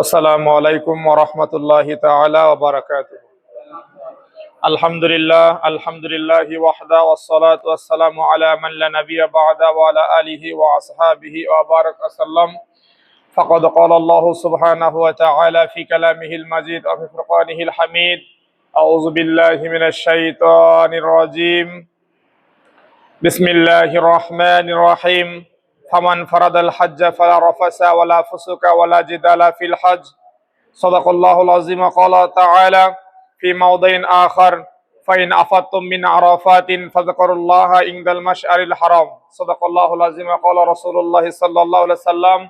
আসসালামু আলাইকুম ওয়া রাহমাতুল্লাহি তাআলা ওয়া বারাকাতুহু। আলহামদুলিল্লাহি ওয়াহদা ওয়াস সালাতু ওয়াস সালামু আলা মান লা নাবিয়্যা বা'দা ওয়া আলা আলিহি ওয়া আসহাবিহি ওয়া বারাকা সাল্লাম। ফাকাদ ক্বালা আল্লাহু সুবহানাহু ওয়া তাআলা ফি কালামিহিল মাজিদ ওয়া ফি ফুরকানিহিল হামিদ। আউযু বিল্লাহি মিনাশ শাইতানির রাজীম। বিসমিল্লাহির রহমানির রহিম। ফামান ফারাদাল হজ্জা ফালা রাফাসা ওয়ালা ফুসুকা ওয়ালা জিদালা ফিল হজ্জ। সাদাকাল্লাহুল আযীম। ক্বালা তাআলা ফি মাওদিন আখার ফাইন আফাদতুম মিন আরাফাতিন ফাযকুরুল্লাহা ইনদাল মাশআরিল হারাম। সাদাকাল্লাহুল আযীম। ক্বালা রাসূলুল্লাহ সাল্লাল্লাহু আলাইহি ওয়াসাল্লাম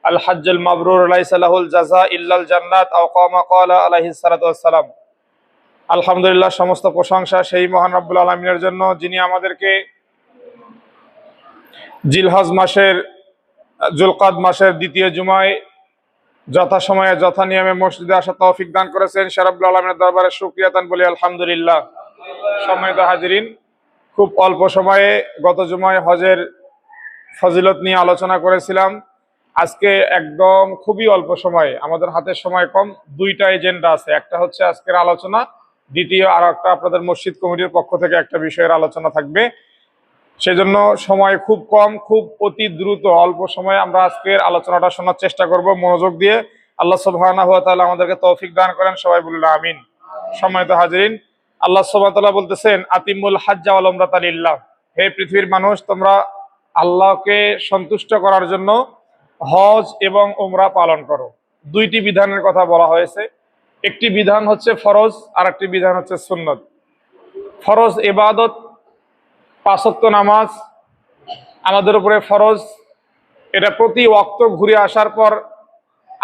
আল হজ্জুল মাবরুর লাইসা লাহুল জাযা ইল্লাল জান্নাত আও কামা ক্বালা আলাইহিস সালাতু ওয়াস সালাম। আলহামদুলিল্লাহ, সমস্ত প্রশংসা সেই মহান রব্বুল আলামিনের জন্য, যিনি আমাদেরকে জিলহজ মাসের জুলকাদ মাসের দ্বিতীয় জুমায় যথাসময়ে যথা নিয়মে মসজিদে আসার তৌফিক দান করেছেন। সে রব্বুল আলামিনের দরবারে শুকরিয়া দান বলি আলহামদুলিল্লাহ। সম্মানিত হাজিরিন, খুব অল্প সময়ে গত জুমায় হজের ফজিলত নিয়ে আলোচনা করেছিলাম। আজকে একদম খুবই অল্প সময়ে, আমাদের হাতে সময় কম, দুইটা এজেন্ডা আছে। একটা হচ্ছে আজকের আলোচনা, দ্বিতীয় আর একটা আপনাদের মসজিদ কমিটির পক্ষ থেকে একটা বিষয়ের আলোচনা থাকবে। সেজন্য সময় খুব কম, খুব অতি দ্রুত অল্প সময়ে আমরা আজকের আলোচনাটা শোনার চেষ্টা করব মনোযোগ দিয়ে। আল্লাহ সুবহানাহু ওয়া তাআলা আমাদেরকে তৌফিক দান করেন, সবাই বলুন আমিন। সম্মানিত হাজিরিন, আল্লাহ সুবহানাহু ওয়া তাআলা বলতেছেন, আতিমুল হজ্জা ওয়াল উমরাতা লিল্লাহ। হে পৃথিবীর মানুষ, তোমরা আল্লাহকে সন্তুষ্ট করার জন্য হজ এবং উমরা পালন করো। দুইটি বিধানের কথা বলা হয়েছে। একটি বিধান হচ্ছে ফরজ, আর একটি বিধান হচ্ছে সুন্নত। ফরজ ইবাদত, 5 ওয়াক্ত নামাজ আমাদের উপরে ফরজ। এটা প্রতি ওয়াক্ত ঘুরে আসার পর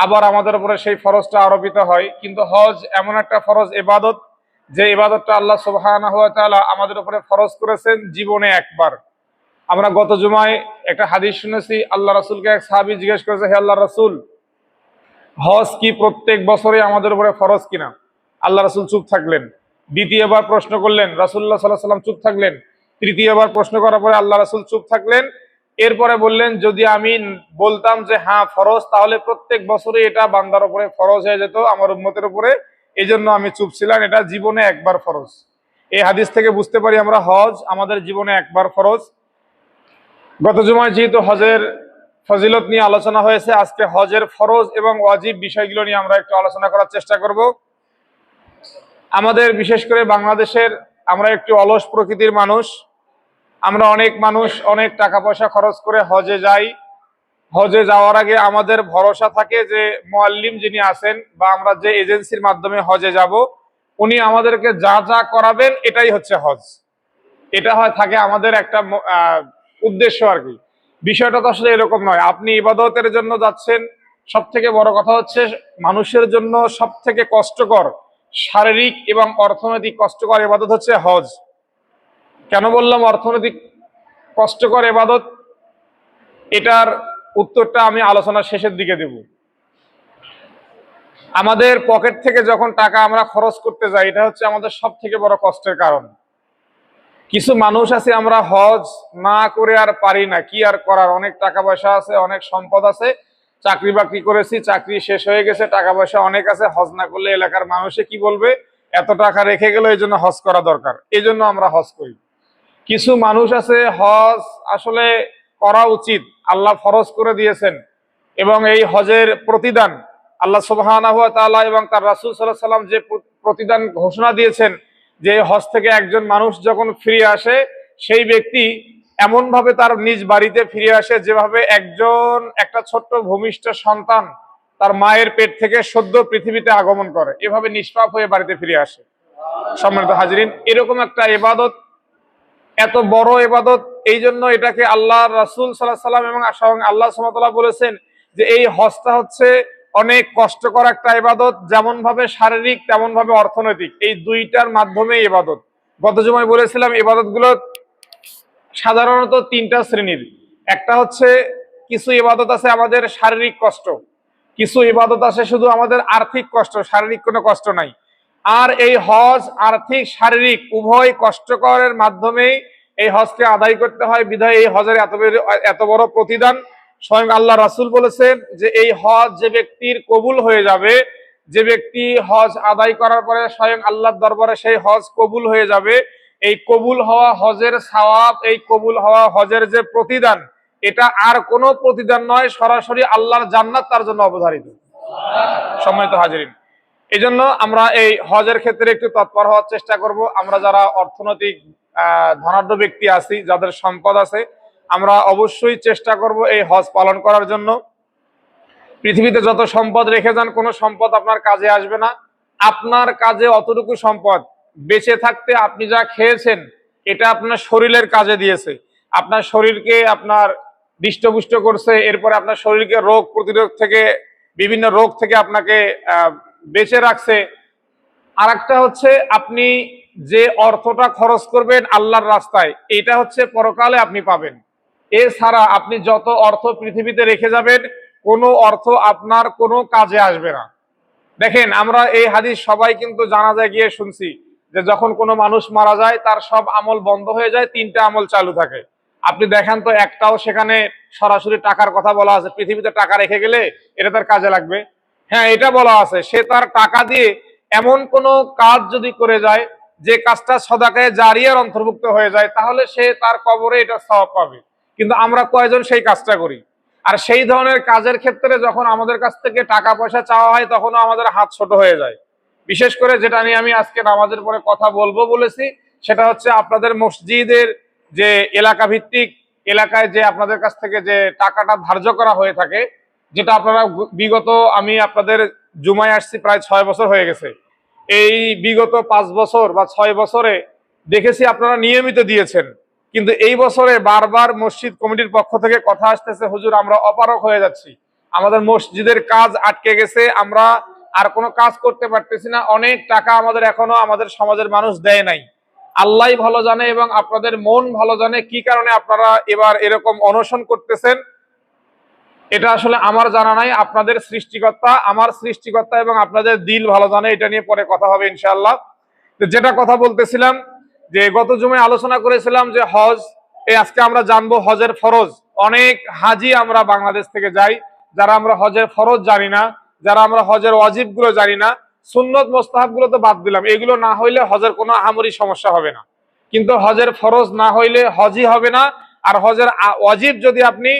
আবার আমাদের উপরে সেই ফরজটা আরোপিত হয়। কিন্তু হজ এমন একটা ফরজ ইবাদত, যে ইবাদতটা আল্লাহ সুবহানাহু ওয়া তাআলা আমাদের উপরে ফরজ করেছেন জীবনে একবার। আমরা গত জুমায় একটা হাদিস শুনেছি, আল্লাহ রাসূলকে এক সাহাবী জিজ্ঞেস করেছে, হে আল্লাহর রাসূল, হজ কি প্রত্যেক বছরে আমাদের উপরে ফরজ কিনা? আল্লাহ রাসূল চুপ থাকলেন। দ্বিতীয়বার প্রশ্ন করলেন, রাসূলুল্লাহ সাল্লাল্লাহু আলাইহি ওয়াসাল্লাম চুপ থাকলেন। তৃতীয়বার প্রশ্ন করার পরে আল্লাহ রাসূল চুপ থাকলেন। এরপরে বললেন, যদি আমি বলতাম যে হ্যাঁ ফরজ, তাহলে প্রত্যেক বছরে এটা বান্দার উপরে ফরজ হয়ে যেত, আমার উম্মতের উপরে। এই জন্য আমি চুপ ছিলাম, এটা জীবনে একবার ফরজ। এই হাদিস থেকে বুঝতে পারি আমরা হজ আমাদের জীবনে একবার ফরজ। গত জুমায় যেহেতু হজের ফজিলত নিয়ে আলোচনা হয়েছে, আজকে হজের ফরজ এবং ওয়াজিব বিষয়গুলো নিয়ে আমরা একটু আলোচনা করার চেষ্টা করব। আমাদের বিশেষ করে বাংলাদেশের আমরা একটু অলস প্রকৃতির মানুষ। আমরা অনেক মানুষ অনেক টাকা পয়সা খরচ করে হজে যাই। হজে যাওয়ার আগে আমাদের ভরসা থাকে যে মুআল্লিম যিনি আছেন বা আমরা যে এজেন্সির মাধ্যমে হজে যাব, উনি আমাদেরকে যা যা করাবেন এটাই হচ্ছে হজ। এটা হয় থাকে আমাদের একটা উদ্দেশ্য আর কি। বিষয়টা তো আসলে এরকম নয়। আপনি ইবাদতের জন্য যাচ্ছেন, সব থেকে বড় কথা হচ্ছে মানুষের জন্য সব থেকে কষ্টকর, শারীরিক এবং অর্থনৈতিক কষ্টকর ইবাদত হচ্ছে হজ। কেন বললাম অর্থনৈতিক কষ্টকর ইবাদত? এটার উত্তরটা আমি আলোচনার শেষের দিকে দেব। আমাদের পকেট থেকে যখন টাকা আমরা খরচ করতে যাই, এটা হচ্ছে আমাদের সব থেকে বড় কষ্টের কারণ। কিছু মানুষ আছে, আমরা হজ না করে আর পারি না, কি আর করার, অনেক টাকা পয়সা আছে, অনেক সম্পদ আছে, চাকরি বাকরি করেছি, চাকরি শেষ হয়ে গেছে, টাকা পয়সা অনেক আছে, হজ না করলে এলাকার মানুষে কি বলবে, এত টাকা রেখে গেল, এই জন্য হজ করা দরকার, এই জন্য আমরা হজ করি। কিছু মানুষ আছে, হজ আসলে করা উচিত, আল্লাহ ফরজ করে দিয়েছেন, এবং এই হজের প্রতিদান আল্লাহ সুবহানাহু ওয়া তাআলা এবং তার রাসূল সাল্লাল্লাহু আলাইহি ওয়াসাল্লাম যে প্রতিদান ঘোষণা দিয়েছেন, যে হজ থেকে একজন মানুষ যখন ফিরে আসে, সেই ব্যক্তি এমন ভাবে তার নিজ বাড়িতে ফিরে আসে যেভাবে একটা ছোট্ট ভূমিষ্ঠ সন্তান তার মায়ের পেট থেকে সদ্য পৃথিবীতে আগমন করে, এভাবে নিষ্পাপ হয়ে বাড়িতে ফিরে আসে। সম্মানিত হাজিরিন, এরকম একটা ইবাদত, এত বড় ইবাদত, এই জন্য এটাকে আল্লাহ রাসূল সাল্লাল্লাহু আলাইহি ওয়াসাল্লাম এবং আল্লাহ সুবহানাহু ওয়া তাআলা বলেছেন যে এই হজটা হচ্ছে অনেক কষ্টকর একটা ইবাদত, যেমন ভাবে শারীরিক তেমন ভাবে অর্থনৈতিক, এই দুইটার মাধ্যমে ইবাদত। গত জুমায় বলেছিলাম ইবাদতগুলো সাধারণত 3টা শ্রেণীর। একটা হচ্ছে কিছু ইবাদত আছে আমাদের শারীরিক কষ্ট, কিছু ইবাদত আছে শুধু আমাদের আর্থিক কষ্ট, শারীরিক কোনো কষ্ট নাই। আর এই হজ আর্থিক শারীরিক উভয় কষ্টকরের মাধ্যমেই এই হজকে আদায় করতে হয়, বিধায় এই হজের এত বড় প্রতিদান। স্বয়ং আল্লাহ রাসূল বলেছেন যে এই হজ যে ব্যক্তির কবুল হয়ে যাবে, যে ব্যক্তি হজ আদায় করার পরে স্বয়ং আল্লাহর দরবারে সেই হজ কবুল হয়ে যাবে, এই কবুল হওয়া হজের সওয়াব, এই কবুল হওয়া হজের যে প্রতিদান, এটা আর কোনো প্রতিদান নয়, সরাসরি আল্লাহর জান্নাত তার জন্য অবধারিত। সম্মানিত হাজিরিন, এই জন্য আমরা এই হজের ক্ষেত্রে একটু তৎপর হওয়ার চেষ্টা করব। আমরা যারা অর্থনৈতিক ধনাঢ্য ব্যক্তি আছি, যাদের সম্পদ আছে, আমরা অবশ্যই চেষ্টা করব এই হজ পালন করার জন্য। পৃথিবীতে যত সম্পদ রেখে যান, কোনো সম্পদ আপনার কাজে আসবে না। আপনার কাজে অতটুকু সম্পদ, বেঁচে থাকতে আপনি যা খেয়েছেন এটা আপনার শরীরের কাজে দিয়েছে, আপনার শরীরকে আপনার হৃষ্টপুষ্ট করছে, এরপরে আপনার শরীরকে রোগ প্রতিরোধ থেকে, বিভিন্ন রোগ থেকে আপনাকে বেঁচে রাখছে। আর একটা হচ্ছে আপনি যে অর্থটা খরচ করবেন আল্লাহর রাস্তায়, এটা হচ্ছে পরকালে আপনি পাবেন। এছাড়া আপনি যত অর্থ পৃথিবীতে রেখে যাবেন, কোনো অর্থ আপনার কোনো কাজে আসবে না। দেখেন, আমরা এই হাদিস সবাই কিন্তু জানাজায় গিয়ে শুনছি যে যখন কোনো মানুষ মারা যায় তার সব আমল বন্ধ হয়ে যায়, তিনটা আমল চালু থাকে। আপনি দেখেন তো একটাও সেখানে সরাসরি টাকার কথা বলা আছে, পৃথিবীতে টাকা রেখে গেলে এটা তার কাজে লাগবে? হ্যাঁ, এটা বলা আছে সে তার টাকা দিয়ে এমন কোন কাজ যদি করে যায় যে কাজটা সদাকায়ে জারিয়ার অন্তর্ভুক্ত হয়ে যায়, তাহলে সে তার কবরে এটা সওয়াব পাবে। কিন্তু আমরা কয়জন সেই কাজটা করি? আর সেই ধরনের কাজের ক্ষেত্রে যখন আমাদের কাছ থেকে টাকা পয়সা চাওয়া হয়, তখনও আমাদের হাত ছোট হয়ে যায়। বিশেষ করে যেটা নিয়ে আমি আজকে নামাজের পরে কথা বলবো বলেছি, সেটা হচ্ছে আপনাদের মসজিদের যে এলাকা ভিত্তিক, এলাকায় যে আপনাদের কাছ থেকে যে টাকাটা ধার্য করা হয়ে থাকে, যেটা আপনারা বিগত, আমি আপনাদের জুমায় আসছি প্রায় 6 বছর হয়ে গেছে, এই বিগত 5 বছর বা 6 বছরে দেখেছি আপনারা নিয়মিত দিয়েছেন। কিন্তু এই বছরে বারবার মসজিদ কমিটির পক্ষ থেকে কথা আসতেছে, হুজুর আমরা অপারগ হয়ে যাচ্ছি, আমাদের মসজিদের কাজ আটকে গেছে, আমরা আর কোনো কাজ করতে পারতেছি না, অনেক টাকা আমাদের এখনো আমাদের সমাজের মানুষ দেয় নাই। আল্লাহ ভালো জানে এবং আপনাদের মন ভালো জানে কি কারণে আপনারা এবার এরকম অনশন করতেছেন। এটা আসলে আমার জানা নাই, আপনাদের সৃষ্টিকর্তা, আমার সৃষ্টিকর্তা এবং আপনাদের দিল ভালো জানে। এটা নিয়ে পরে কথা হবে ইনশাআল্লাহ। তো যেটা কথা বলতেছিলাম, যে গত জুমায় আলোচনা করেছিলাম যে হজ, এই আজকে আমরা জানবো হজের ফরজ। অনেক হাজি আমরা বাংলাদেশ থেকে যাই, যারা আমরা হজের ফরজ জানি না, যারা আমরা হজের ওয়াজিব গুলো জানি না, সুন্নত মোস্তাহাব গুলো তো বাদ দিলাম, এগুলো না হইলে হজের কোনো আহামরি সমস্যা হবে না। কিন্তু হজের ফরজ না হইলে হজই হবে না। আর হজের ওয়াজিব যদি আপনি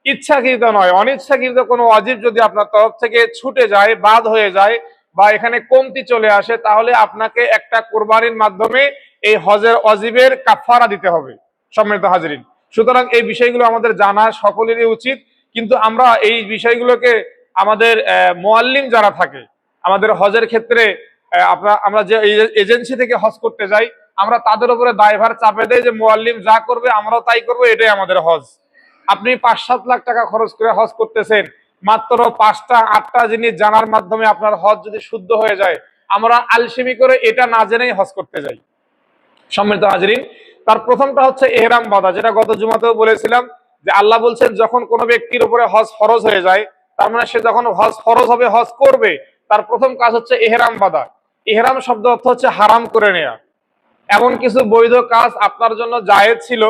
ইচ্ছাকৃত নয়, অনিচ্ছাকৃত কোনো ওয়াজিব যদি আপনার তরফ থেকে ছুটে যায়, বাদ হয়ে যায়, বা এখানে কমতি চলে আসে, তাহলে আপনাকে একটা কোরবানির মাধ্যমে এই হজের ওয়াজিবের কাফারা দিতে হবে। সম্মানিত হাজিরিন, সুতরাং এই বিষয়গুলো আমাদের জানা সকলেরই উচিত। কিন্তু আমরা এই বিষয়গুলোকে আমাদের মুআল্লিম যারা থাকে, আমাদের হজের ক্ষেত্রে আমরা যে এজেন্সি থেকে হজ করতে যাই, আমরা তাদের উপরে দায়ভার চাপে দেয় যে মুআল্লিম যা করবে আমরাও তাই করবো, এটাই আমাদের হজ। আপনি 5-7 লাখ টাকা খরচ করে হজ করতেছেন, মাত্র 5টা 8টা জিনিস জানার মাধ্যমে আপনার হজ যদি শুদ্ধ হয়ে যায়, আমরা আলসেমি করে এটা না জেনেই হজ করতে যাই। সম্মানিত হাজিরিন, তার প্রথমটা হচ্ছে ইহরাম বাঁধা, যেটা গত জুমাতেও বলেছিলাম যে আল্লাহ বলছেন যখন কোনো ব্যক্তির উপরে হজ ফরজ হয়ে যায়, তার মানে সে যখন হজ ফরজ হবে, হজ করবে, তার প্রথম কাজ হচ্ছে ইহরাম বাঁধা। ইহরাম শব্দ অর্থ হচ্ছে হারাম করে নেয়া। এমন কিছু বৈধ কাজ আপনার জন্য জায়েজ ছিল,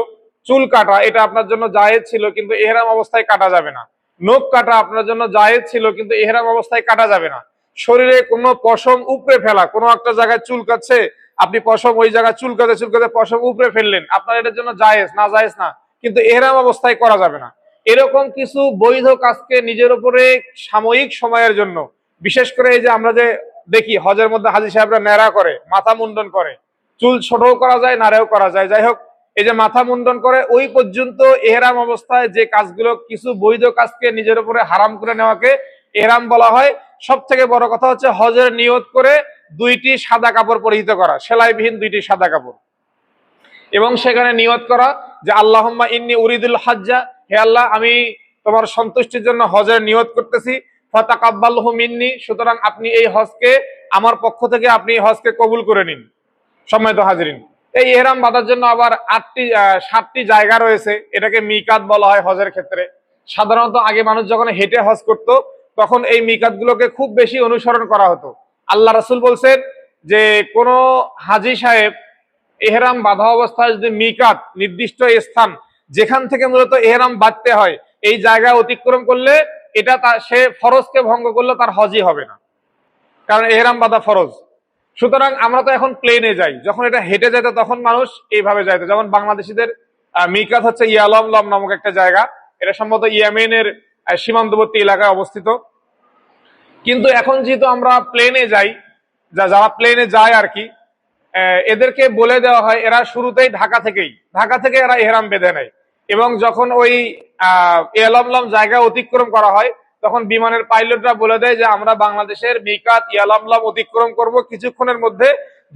চুল কাটা এটা আপনার জন্য জায়েজ ছিল, কিন্তু ইহরাম অবস্থায় কাটা যাবে না। নখ কাটা আপনার জন্য জায়েজ ছিল, কিন্তু ইহরাম অবস্থায় কাটা যাবে না। শরীরে কোনো পশম উপড়ে ফেলা, কোনো একটা জায়গায় চুল কাটছে, আপনি পশম ওই জায়গায় চুলকাতে চুলকাতে পশম উপড়ে ফেললেন, আপনার এটার জন্য জায়েজ না, জায়েজ না, কিন্তু ইহরাম অবস্থায় করা যাবে না। এরকম কিছু বৈধ কাজকে নিজের উপরে সাময়িক সময়ের জন্য, বিশেষ করে এই যে আমরা যে দেখি হজের মধ্যে হাজী সাহেবরা ন্যাড়া করে, মাথা মুন্ডন করে, চুল ছোটও করা যায়, নাড়েও করা যায়, যাই হোক, এই যে মাথা মুন্ডন করে, ওই পর্যন্ত ইহরাম অবস্থায় যে কাজগুলো, কিছু বৈধ কাজকে নিজের উপরে হারাম করে নেওয়াকে ইহরাম বলা হয়। সব থেকে বড় কথা হচ্ছে হজের নিয়ত করে 2টি সাদা কাপড় পরিহিত করা, সেলাইবিহীন 2টি সাদা কাপড়, এবং সেখানে নিয়ত করা যে আল্লাহুম্মা ইন্নী উরিদুল হজ্জা, হে আল্লাহ আমি তোমার সন্তুষ্টির জন্য হজের নিয়ত করতেছি, ফাতাকাব্বালহু মিন্নি, সুতরাং আপনি এই হজকে আমার পক্ষ থেকে আপনি এই হজকে কবুল করে নিন। সম্মানিত হাজিরিন, এই ইহরাম বাঁধার জন্য আবার 7টি জায়গা রয়েছে, এটাকে মিকাত বলা হয় হজের ক্ষেত্রে। সাধারণত আগে মানুষ যখন হেঁটে হজ করত, তখন এই মিকাত গুলোকে খুব বেশি অনুসরণ করা হতো। আল্লাহ রাসূল বলছেন যে কোন হাজী সাহেব ইহরাম বাঁধা অবস্থায় যদি মিকাত, নির্দিষ্ট স্থান যেখান থেকে মূলত ইহরাম বাঁধতে হয়, এই জায়গা অতিক্রম করলে এটা সে ফরজকে ভঙ্গ করলে তার হজই হবে না, কারণ এহরাম বাঁধা ফরজ। সুতরাং আমরা তো এখন প্লেনে যাই, যখন এটা হেঁটে যেত তখন মানুষ এইভাবে যাইতো। যেমন বাংলাদেশিদের মিকাত হচ্ছে ইয়ালামলাম নামক একটা জায়গা, এটা সম্ভবত ইয়েমেনের সীমান্তবর্তী এলাকায় অবস্থিত। কিন্তু এখন যেহেতু আমরা প্লেনে যাই, যারা প্লেনে যায় আর কি, এদেরকে বলে দেওয়া হয় এরা শুরুতেই ঢাকা থেকে এরা এহরাম বেঁধে নেয়, এবং যখন ওই ইয়ালামলাম জায়গা অতিক্রম করা হয় তখন বিমানের পাইলটরা বলে দেয় যে আমরা বাংলাদেশের মিকাত ইয়ালামলাম অতিক্রম করব কিছুক্ষণের মধ্যে,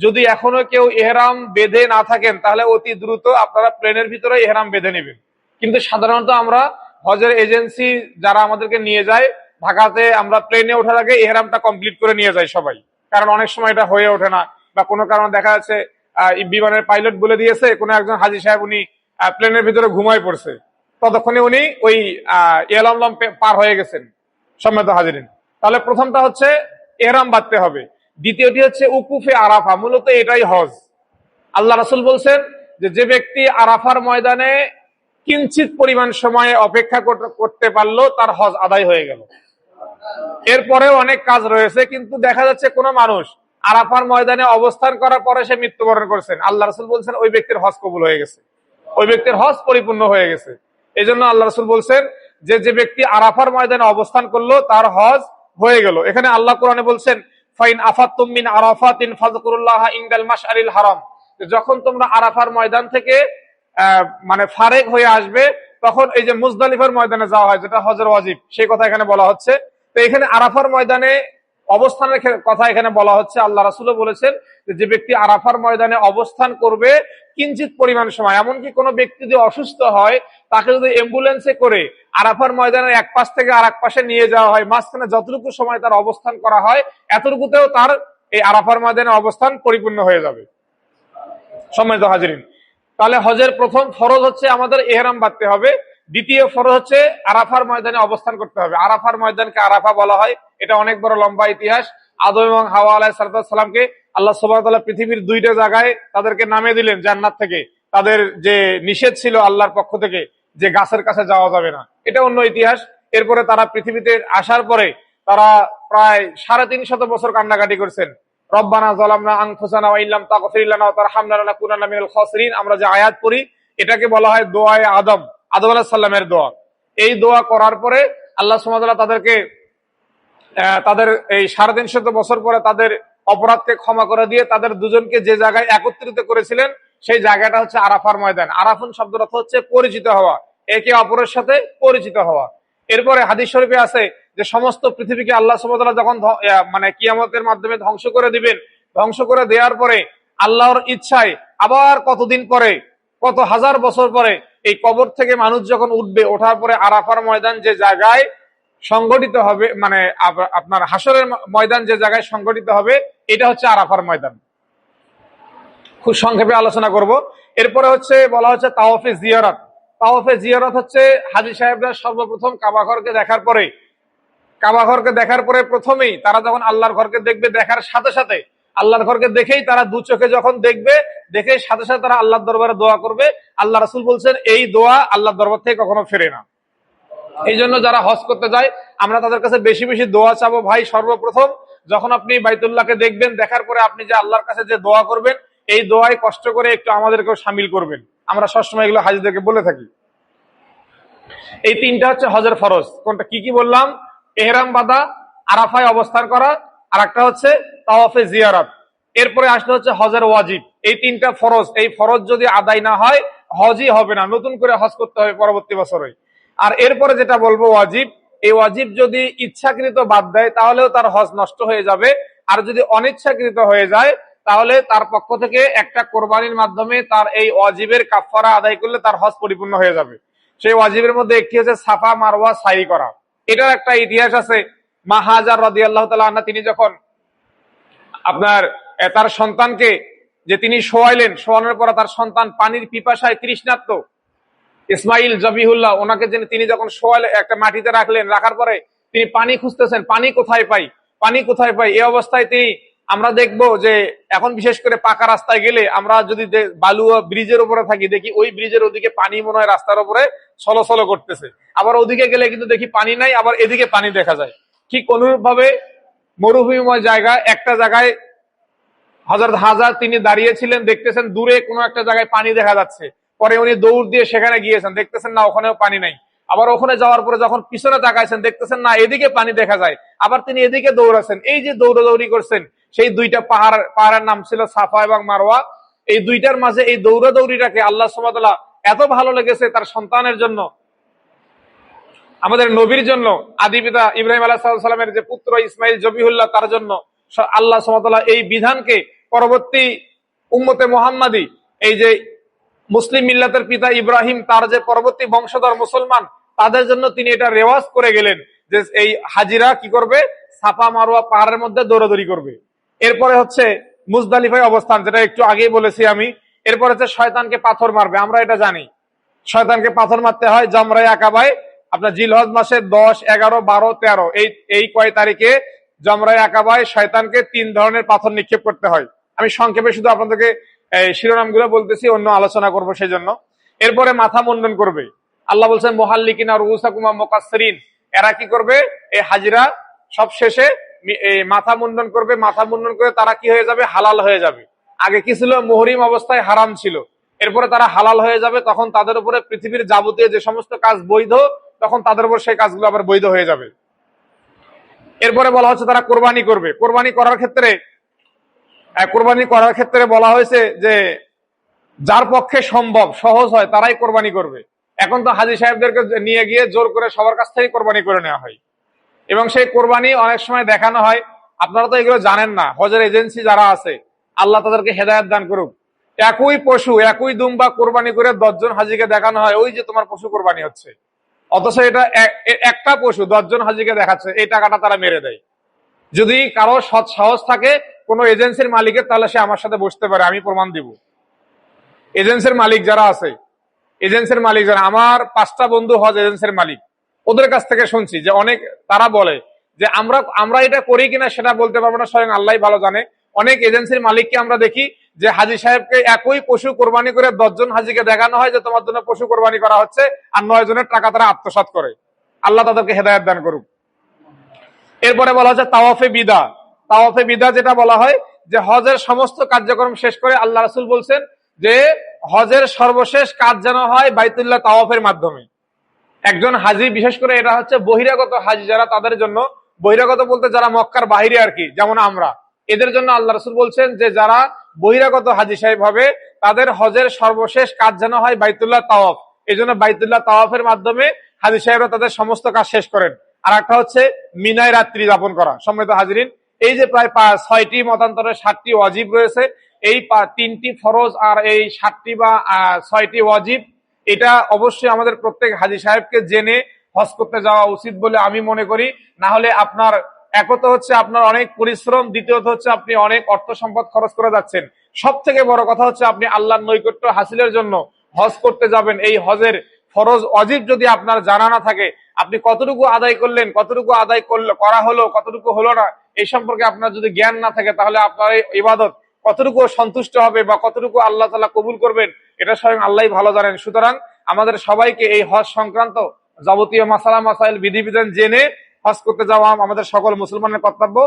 যদি এখনো কেউ এহরাম বেঁধে না থাকেন তাহলে অতি দ্রুত আপনারা প্লেনের ভিতরে এহরাম বেঁধে নেবেন। কিন্তু সাধারণত আমরা হজের এজেন্সি যারা আমাদেরকে নিয়ে যায় ঢাকাতে, আমরা প্লেনে ওঠার আগে এহরামটা কমপ্লিট করে নিয়ে যাই সবাই, কারণ অনেক সময় এটা হয়ে ওঠে না, বা কোনো কারণে দেখা যাচ্ছে বিমানের পাইলট বলে দিয়েছে কোনো একজন হাজী সাহেব উনি প্লেনের ভিতরে ঘুমায় পড়ছে, ততক্ষণে উনি ওই ইয়ালামলাম পার হয়ে গেছেন। সম্মানিত হাজিরিন, তাহলে প্রথমটা হচ্ছে এহরাম বাঁধতে হবে। দ্বিতীয়টি হচ্ছে উকুফে আরাফা, মূলত এটাই হজ। আল্লাহ রাসূল বলছেন যে ব্যক্তি আরাফার ময়দানে কিঞ্চিত পরিমাণ সময়ে অপেক্ষা করতে পারলো তার হজ আদায় হয়ে গেল। এরপরেও অনেক কাজ রয়েছে, কিন্তু দেখা যাচ্ছে কোনো মানুষ আরাফার ময়দানে অবস্থান করার পরে সে মৃত্যুবরণ করছেন, আল্লাহ রাসূল বলছেন ওই ব্যক্তির হজ কবুল হয়ে গেছে, ওই ব্যক্তির হজ পরিপূর্ণ হয়ে গেছে। এই জন্য আল্লাহ রাসূল বলছেন যে ব্যক্তি আরাফার ময়দানে অবস্থান করলো তার হজ হয়ে গেল। এখানে আল্লাহ কোরআনে বলছেন ফাইন আফাতুম মিন আরাফাতিন ফাযকুরুল্লাহ ইনদাল মাশআরিল হারাম, যখন তোমরা আরাফার ময়দান থেকে মানে ফারেক হয়ে আসবে তখন এই যে মুজদালিফার ময়দানে যাওয়া হয় যেটা হজের ওয়াজিব, সেই কথা এখানে বলা হচ্ছে। তো এখানে আরাফার ময়দানে অবস্থানের কথা এখানে বলা হচ্ছে। আল্লাহ রাসূলও বলেছেন যে ব্যক্তি আরাফার ময়দানে অবস্থান করবে কিঞ্চিত পরিমাণ সময়, এমনকি কোনো ব্যক্তি যদি অসুস্থ হয় তাকে যদি অ্যাম্বুলেন্সে করে আরাফার ময়দানের এক পাশ থেকে আর এক পাশে নিয়ে যাওয়া হয়, মাঝখানে যতটুকু সময় তার অবস্থান করা হয় এতটুকুতেও তার এই আরাফার ময়দানে অবস্থান পরিপূর্ণ হয়ে যাবে। সম্মানিত হাজিরিন, তাহলে হজের প্রথম ফরজ হচ্ছে আমাদের এহরাম বাঁধতে হবে, দ্বিতীয় ফরজ হচ্ছে আরাফার ময়দানে অবস্থান করতে হবে। আরাফার ময়দানকে আরাফা বলা হয়, এটা অনেক বড় লম্বা ইতিহাস। আদম এবং হাওয়া আলাইহিস সালামকে আল্লাহ সুবহানাহু ওয়া তাআলা পৃথিবীর দুইটা জায়গায় তাদেরকে নামিয়ে দিলেন জান্নাত থেকে, তাদের যে নিষেধ ছিল আল্লাহর পক্ষ থেকে যে গাছের কাছে যাওয়া যাবে না, এটা অন্য ইতিহাস। এরপরে তারা পৃথিবীতে আসার পরে তারা প্রায় 350 বছর কান্নাকাটি করছেন, রব্বানা যালামনা আনফুসানা ওয়া ইল্লাম তাগফির লানা ওয়া তারহামনা লানাকুনান্না মিনাল খাসিরিন। আমরা যে আয়াত পড়ি এটাকে বলা হয় দোয়ায়ে আদম আলাইহিস সালামের দোয়া। এই দোয়া করার পরে আল্লাহ সুবহানাহু ওয়া তাআলা তাদেরকে তাদের এই 350 বছর পরে তাদের অপরাধকে ক্ষমা করে দিয়ে তাদের দুজনকে যে জায়গায় একত্রিত করেছিলেন সেই জায়গাটা হচ্ছে আরাফার ময়দান। আরাফুন শব্দের অর্থ হচ্ছে পরিচিত হওয়া, একে অপরের সাথে পরিচিত হওয়া। এরপরে হাদিস শরীফে আছে যে সমস্ত পৃথিবীকে আল্লাহ সুবহানাহু ওয়া তাআলা যখন মানে কিয়ামতের মাধ্যমে ধ্বংস করে দিবেন, ধ্বংস করে দেওয়ার পরে আল্লাহর ইচ্ছায় আবার কতদিন পরে, কত হাজার বছর পরে এই কবর থেকে মানুষ যখন উঠবে, ওঠার পরে আরাফার ময়দান যে জায়গায় সংগঠিত হবে, মানে আপনার হাসরের ময়দান যে জায়গায় সংগঠিত হবে, এটা হচ্ছে আরাফার ময়দান। খুব সংক্ষেপে আলোচনা করব। এরপরে হচ্ছে বলা হচ্ছে তাওয়াফে জিয়ারত। তাওয়াফে জিয়ারত হচ্ছে হাজী সাহেবরা সর্বপ্রথম কাবাঘরকে দেখার পরে প্রথমেই তারা যখন আল্লাহর ঘরকে দেখবে, দেখার সাথে সাথে আল্লাহর ঘরকে দেখেই তারা দু চোখে যখন দেখবে, দেখেই সাথে সাথে তারা আল্লাহর দরবারে দোয়া করবে। আল্লাহ রাসূল বলছেন এই দোয়া আল্লাহর দরবার থেকে কখনো ফেরে না। এই জন্য যারা হজ করতে যায় আমরা তাদের কাছে বেশি বেশি দোয়া চাবো। ভাই, সর্বপ্রথম যখন আপনি বাইতুল্লাহকে দেখবেন, দেখার পরে আপনি যে আল্লাহর কাছে যে দোয়া করবেন, এই দোয়ায় কষ্ট করে একটু আমাদেরকেও শামিল করবেন। আমরা সবসময় এগুলো হাজীদেরকে বলে থাকি। এই তিনটা হচ্ছে হজের ফরজ। কোনটা কি কি বললাম? এহরাম বাঁধা, আরাফায় অবস্থান করা, আর একটা হচ্ছে তাওয়াফে জিয়ারত। এরপরে আসলে হচ্ছে হজের ওয়াজিব। এই তিনটা ফরজ, এই ফরজ যদি আদায় না হয় হজই হবে না, নতুন করে হজ করতে হবে পরবর্তী বছরে। আর এরপরে যেটা বলবো ওয়াজিব, এই ওয়াজিব যদি ইচ্ছাকৃত বাদ দেয় তাহলেও তার হজ নষ্ট হয়ে যাবে। আর যদি অনিচ্ছাকৃত হয়ে যায় তাহলে তার পক্ষ থেকে একটা কোরবানির মাধ্যমে তার এই ওয়াজিবের কাফারা আদায় করলে তার হজ পরিপূর্ণ হয়ে যাবে। সেই ওয়াজিবের মধ্যে একটি হচ্ছে সাফা মারওয়া সাই করা। এটার একটা ইতিহাস আছে। মা হাজার রাদিয়াল্লাহু তাআলা আনহা তিনি যখন আপনার তার সন্তানকে যে তিনি শোয়াইলেন, শোয়ানোর পর তার সন্তান পানির পিপাসায় তৃষ্ণার্ত, ইসমাইল জবিহুল্লাহ ওনাকে তিনি যখন শোয়ালে একটা মাটিতে রাখলেন, রাখার পরে তিনি পানি খুঁজতেছেন, পানি কোথায় পাই, পানি কোথায় পাই। এই অবস্থায় তিনি আমরা দেখবো যে এখন বিশেষ করে পাকা রাস্তায় গেলে আমরা যদি বালু ব্রিজের উপরে থাকি, দেখি ওই ব্রিজের ওদিকে পানি মনে হয় রাস্তার উপরে ছলছল করতেছে, আবার ওদিকে গেলে কিন্তু দেখি পানি নাই, আবার এদিকে পানি দেখা যায়। ঠিক অনুরূপ ভাবে মরুভূমিময় জায়গা, একটা জায়গায় হযরত হাজার তিনি দাঁড়িয়েছিলেন, দেখতেছেন দূরে কোনো একটা জায়গায় পানি দেখা যাচ্ছে, পরে উনি দৌড় দিয়ে সেখানে গিয়েছেন, দেখতেছেন না ওখানেও পানি নাই। আবার ওখানে যাওয়ার পরে যখন পিছনে তাকাইছেন, দেখতেছেন না এদিকে পানি দেখা যায়, আবার তিনি এদিকে দৌড়াচ্ছেন। এই যে দৌড়াদৌড়ি করছেন, সেই দুইটা পাহাড়ের নাম ছিল সাফা এবং মারওয়া। এই দুইটার মাঝে এই দৌড়াদৌড়িটাকে আল্লাহ সুবহানাহু ওয়া তাআলা এত ভালো লেগেছে তার সন্তানের জন্য, আমাদের নবীর জন্য, আদি পিতা ইব্রাহিম আলাইহিস সালামের যে পুত্র ইসমাইল জবিহুল্লাহ তার জন্য আল্লাহ সুবহানাহু ওয়া তাআলা এই বিধানকে পরবর্তী উম্মতে মুহাম্মাদি, এই যে মুসলিম মিল্লাতের পিতা ইব্রাহিম তার যে পরবর্তী বংশধর মুসলমান, তাদের জন্য তিনি এটা রেওয়াজ করে গেলেন যে এই হাজিরা কি করবে, সাফা মারওয়া পাহাড়ের মধ্যে দৌড়াদৌড়ি করবে। এরপরে হচ্ছে মুজদালিফায় অবস্থান, যেটা একটু আগেই বলেছি আমি। এরপর হচ্ছে শয়তানকে পাথর মারবে, আমরা এটা জানি শয়তানকে পাথর মারতে হয় জামরায়ে আকাবায়। আপনার জিলহজ মাসের 10, 11, 12, 13 এই কয় তারিখে জামরায়ে আকাবায় শয়তানকে 3 ধরনের পাথর নিক্ষেপ করতে হয়। আমি সংক্ষেপে শুধু আপনাদেরকে শিরোনামগুলো বলতেছি, অন্য আলোচনা করবো সেই জন্য। এরপরে মাথা মুন্ডন করবে। আল্লাহ বলছেন মুহাল্লিকিনা রুউসাকুম ওয়া মুকাসসিরিন, এরা কি করবে, এই হাজিরা সব শেষে মাথা মুন্ডন করবে। মাথা মুন্ডন করে তারা কি হয়ে যাবে, হালাল হয়ে যাবে। আগে কি ছিল, মুহরিম অবস্থায় হারাম ছিল, এরপরে তারা হালাল হয়ে যাবে। তখন তাদের উপরে পৃথিবীর যাবতীয় যে সমস্ত কাজ বৈধ, তখন তাদের উপর সেই কাজগুলো আবার বৈধ হয়ে যাবে। এরপরে বলা হচ্ছে তারা কোরবানি করবে। কোরবানি করার ক্ষেত্রে বলা হয়েছে যে যার পক্ষে সম্ভব সহজ হয় তারাই কোরবানি করবে। এখন তো হাজী সাহেবদেরকে নিয়ে গিয়ে জোর করে সবার কাছ থেকে কোরবানি করে নেওয়া হয়, এবং সেই কোরবানি অনেক সময় দেখানো হয়। আপনারা তো এগুলো জানেন না, হজের এজেন্সি যারা আছে, আল্লাহ তাদেরকে হেদায়েত দান করুক, একই পশু একই দুম্বা কোরবানি করে 10 জন হাজীকে দেখানো হয় ওই যে তোমার পশু কোরবানি হচ্ছে, অথচ এটা একটা পশু 10 জন হাজীকে দেখাচ্ছে, এই টাকাটা তারা মেরে দেয়। যদি কারো সৎ সাহস থাকে কোন এজেন্সির মালিকের, তাহলে সে আমার সাথে বসতে পারে, আমি প্রমাণ দিব। এজেন্সির মালিক যারা আছে, এজেন্সির মালিক যারা, আমার 5টা বন্ধু হজ এজেন্সির মালিক, ওদের কাছ থেকে শুনছি যে অনেক তারা বলে যে আমরা এটা করি কিনা সেটা বলতে পারবো না, স্বয়ং আল্লাহই ভালো জানে। অনেক এজেন্সির মালিককে আমরা দেখি যে হাজী সাহেবকে একই পশু কোরবানি করে 10 জন হাজীকে দেখানো হয় যে তোমার জন্য পশু কোরবানি করা হচ্ছে, আর 9 জনের টাকা তারা আত্মসাৎ করে। আল্লাহ তাদেরকে হেদায়েত দান করুক। এরপরে বলা হচ্ছে তাওয়াফে বিদা। তাওয়াফে বিদা যেটা বলা হয় যে হজের সমস্ত কার্যক্রম শেষ করে আল্লাহ রাসূল বলছেন যে হজের সর্বশেষ কাজ যেন হয় বাইতুল্লাহ তাওয়াফের মাধ্যমে। একজন হাজী, বিশেষ করে এটা হচ্ছে বহিরাগত হাজী যারা, তাদের জন্য, বহিরাগত বলতে যারা মক্কার বাইরে আর কি, যেমন আমরা, এদের জন্য আল্লাহ রাসূল বলছেন যে যারা বহিরাগত হাজী সাহেব হবে তাদের হজের সর্বশেষ কাজ যেন হয় বাইতুল্লাহ তাওয়াফ। এই জন্য বাইতুল্লাহ তাওয়াফের মাধ্যমে হাজী সাহেবরা তাদের সমস্ত কাজ শেষ করেন। আর একটা হচ্ছে মিনায় রাত্রি যাপন করা। সম্মানিত হাজরিন, এই যে প্রায় 6টি মতান্তরে 7টি ওয়াজিব রয়েছে, এই 3টি ফরজ আর এই 7টি বা 6টি ওয়াজিব, এটা অবশ্যই আমাদের প্রত্যেক হাজী সাহেবকে জেনে হজ করতে যাওয়া উচিত বলে আমি মনে করি। না হলে আপনার একত হচ্ছে আপনার অনেক পরিশ্রম, দ্বিতীয়ত হচ্ছে আপনি অনেক অর্থ সম্পদ খরচ করে যাচ্ছেন। সব থেকে বড় কথা হচ্ছে আপনি আল্লাহর নৈকট্য হাসিলের জন্য হজ করতে যাবেন। এই হজের ফরজ ওয়াজিব যদি আপনার জানা না থাকে, আপনি কতটুকু আদায় করলেন, কতটুকু আদায় করা হলো, কতটুকু হলো না, এই সম্পর্কে আপনার যদি জ্ঞান না থাকে, তাহলে আপনার এই ইবাদত কতটুকু সন্তুষ্ট হবে বা কতটুকু আল্লাহ তাআলা কবুল করবেন, এটা স্বয়ং আল্লাহই ভালো জানেন। সুতরাং আমাদের সবাইকে এই হজ সংক্রান্ত যাবতীয় মাসাইল বিধিবিধান জেনে হজ করতে যাওয়া আমাদের সকল মুসলমানের কর্তব্য।